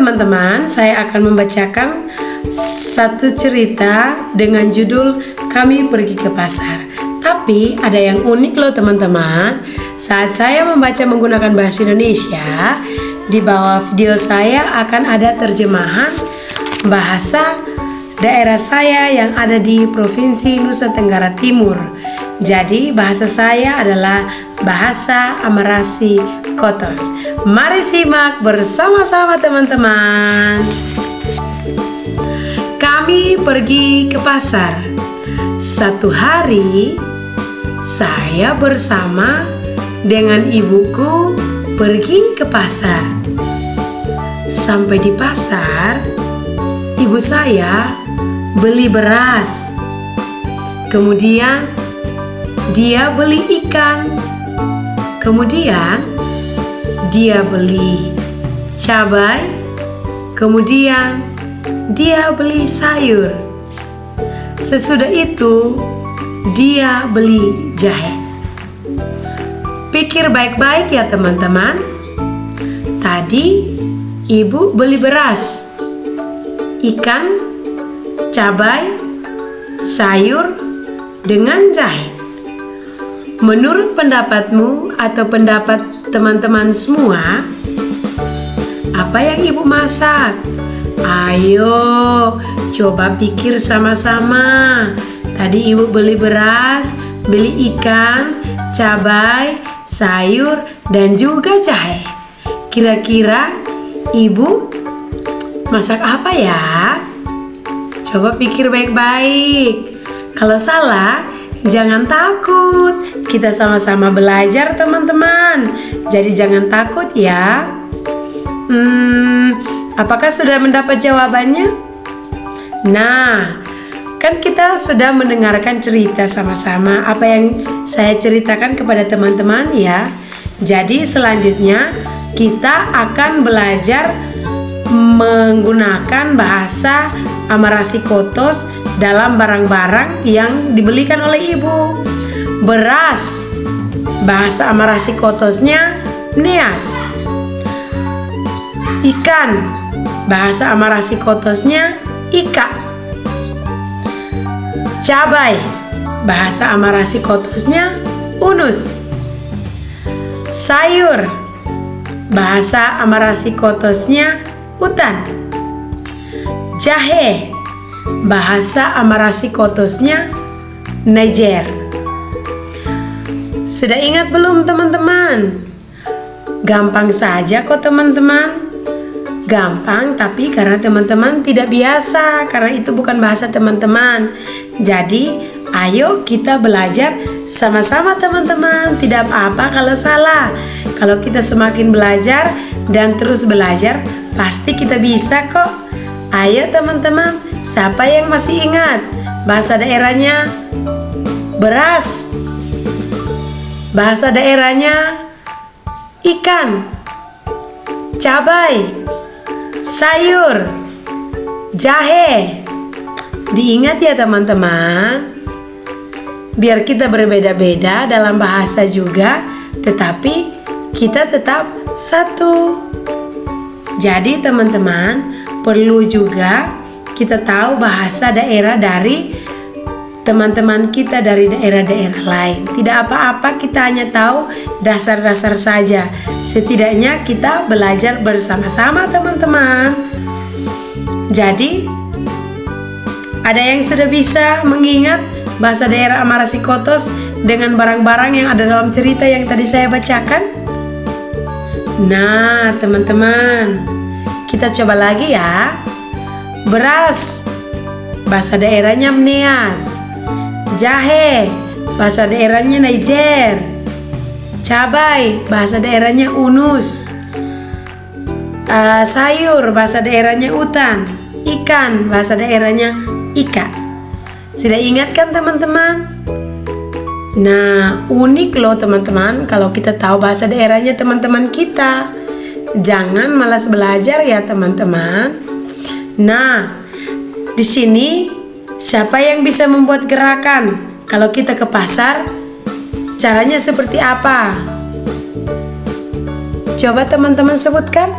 teman-teman, saya akan membacakan satu cerita dengan judul Kami Pergi ke Pasar. Tapi ada yang unik loh teman-teman. Saat saya membaca menggunakan bahasa Indonesia, di bawah video saya akan ada terjemahan bahasa daerah saya yang ada di Provinsi Nusa Tenggara Timur. Jadi bahasa saya adalah bahasa Amarasi Kotos. Mari simak bersama-sama teman-teman. Kami pergi ke pasar. Satu hari saya bersama dengan ibuku pergi ke pasar. Sampai di pasar, ibu saya beli beras. Kemudian dia beli ikan. Kemudian dia beli cabai. Kemudian dia beli sayur. Sesudah itu dia beli jahe. Pikir baik-baik ya teman-teman. Tadi ibu beli beras, ikan, cabai, sayur, dengan jahe. Menurut pendapatmu atau pendapat teman-teman semua, apa yang ibu masak? Ayo, coba pikir sama-sama. Tadi ibu beli beras, beli ikan, cabai, sayur, dan juga jahe. Kira-kira ibu masak apa ya? Coba pikir baik-baik. Kalau salah, jangan takut. Kita sama-sama belajar teman-teman. Jadi jangan takut ya. Apakah sudah mendapat jawabannya? Nah, kan kita sudah mendengarkan cerita sama-sama apa yang saya ceritakan kepada teman-teman ya. Jadi selanjutnya kita akan belajar menggunakan bahasa Amarasi Kotos dalam barang-barang yang dibelikan oleh ibu. Beras, bahasa Amarasi Kotosnya neas. Ikan, bahasa Amarasi Kotosnya ika. Cabai, bahasa Amarasi Kotosnya unus. Sayur, bahasa Amarasi Kotosnya utan. Jahe, bahasa Amarasi Kotosnya Niger. Sudah ingat belum teman-teman? Gampang saja kok teman-teman. Gampang, tapi karena teman-teman tidak biasa, karena itu bukan bahasa teman-teman. Jadi ayo kita belajar sama-sama teman-teman. Tidak apa-apa kalau salah. Kalau kita semakin belajar dan terus belajar, pasti kita bisa kok. Ayo teman-teman, siapa yang masih ingat bahasa daerahnya beras, bahasa daerahnya ikan, cabai, sayur, jahe? Diingat ya teman-teman. Biar kita berbeda-beda dalam bahasa juga, tetapi kita tetap satu. Jadi teman-teman, perlu juga kita tahu bahasa daerah dari teman-teman kita dari daerah-daerah lain. Tidak apa-apa kita hanya tahu dasar-dasar saja. Setidaknya kita belajar bersama-sama teman-teman. Jadi ada yang sudah bisa mengingat bahasa daerah Amarasi Kotos dengan barang-barang yang ada dalam cerita yang tadi saya bacakan? Nah teman-teman, kita coba lagi ya. Beras, bahasa daerahnya Mneas. Jahe, bahasa daerahnya Niger. Cabai, bahasa daerahnya unus. Sayur, bahasa daerahnya utan. Ikan, bahasa daerahnya ika. Sudah ingat kan teman-teman? Nah, unik loh teman-teman kalau kita tahu bahasa daerahnya teman-teman kita. Jangan malas belajar ya teman-teman. Nah, di sini siapa yang bisa membuat gerakan? Kalau kita ke pasar, caranya seperti apa? Coba teman-teman sebutkan.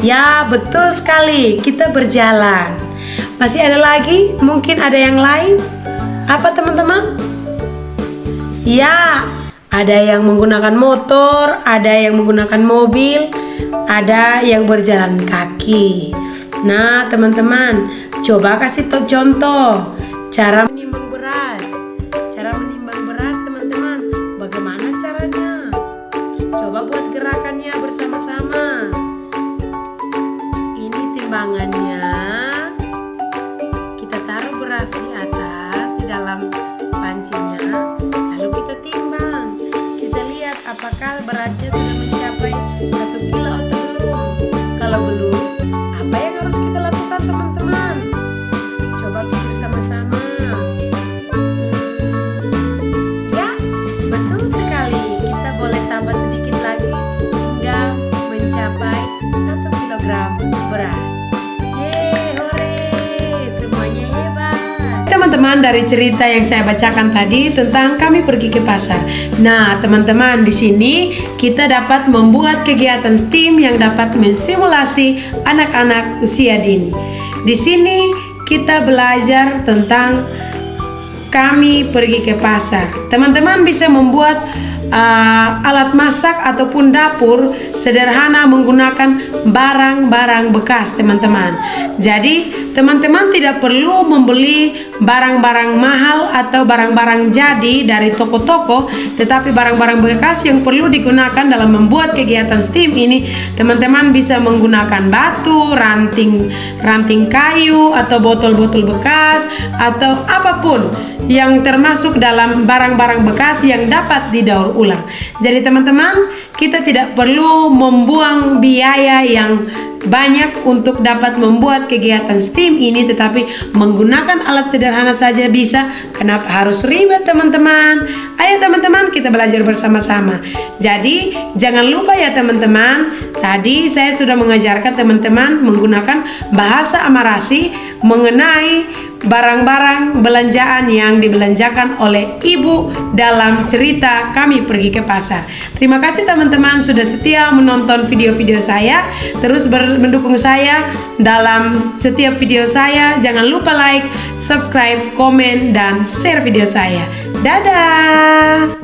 Ya, betul sekali, kita berjalan. Masih ada lagi? Mungkin ada yang lain? Apa teman-teman? Ya, ada yang menggunakan motor, ada yang menggunakan mobil, ada yang berjalan kaki. Nah, teman-teman, coba kasih contoh cara menimbang beras. Cara menimbang beras, teman-teman, bagaimana caranya? Coba buat gerakannya bersama-sama. Ini timbangannya. Kita taruh beras di atas, di dalam pancinya. Lalu kita timbang. Kita lihat apakah beratnya sudah mencapai 1 kilo atau belum. Kalau belum, apa yang harus kita lakukan, teman-teman? Coba pikir sama-sama. Ya, betul sekali. Kita boleh tambah sedikit lagi hingga mencapai 1 kilogram beras. Yeay, hore! Semuanya hebat. Teman-teman, dari cerita yang saya bacakan tadi tentang kami pergi ke pasar. Nah, teman-teman, di sini kita dapat membuat kegiatan STEAM yang dapat menstimulasi anak-anak usia dini. Di sini kita belajar tentang kami pergi ke pasar. Teman-teman bisa membuat alat masak ataupun dapur sederhana menggunakan barang-barang bekas, teman-teman. Jadi teman-teman tidak perlu membeli barang-barang mahal atau barang-barang jadi dari toko-toko, tetapi barang-barang bekas yang perlu digunakan dalam membuat kegiatan STEAM ini. Teman-teman bisa menggunakan batu, ranting kayu, atau botol-botol bekas, atau apapun yang termasuk dalam barang-barang bekas yang dapat didaur ulang. Jadi teman-teman, kita tidak perlu membuang biaya yang banyak untuk dapat membuat kegiatan STEAM ini, tetapi menggunakan alat sederhana saja bisa. Kenapa harus ribet, teman-teman? Ayo teman-teman, kita belajar bersama-sama. Jadi jangan lupa ya teman-teman, tadi saya sudah mengajarkan teman-teman menggunakan bahasa Amarasi mengenai barang-barang belanjaan yang dibelanjakan oleh ibu dalam cerita kami pergi ke pasar. Terima kasih teman-teman sudah setia menonton video-video saya. Terus mendukung saya dalam setiap video saya. Jangan lupa like, subscribe, komen, dan share video saya. Dadah!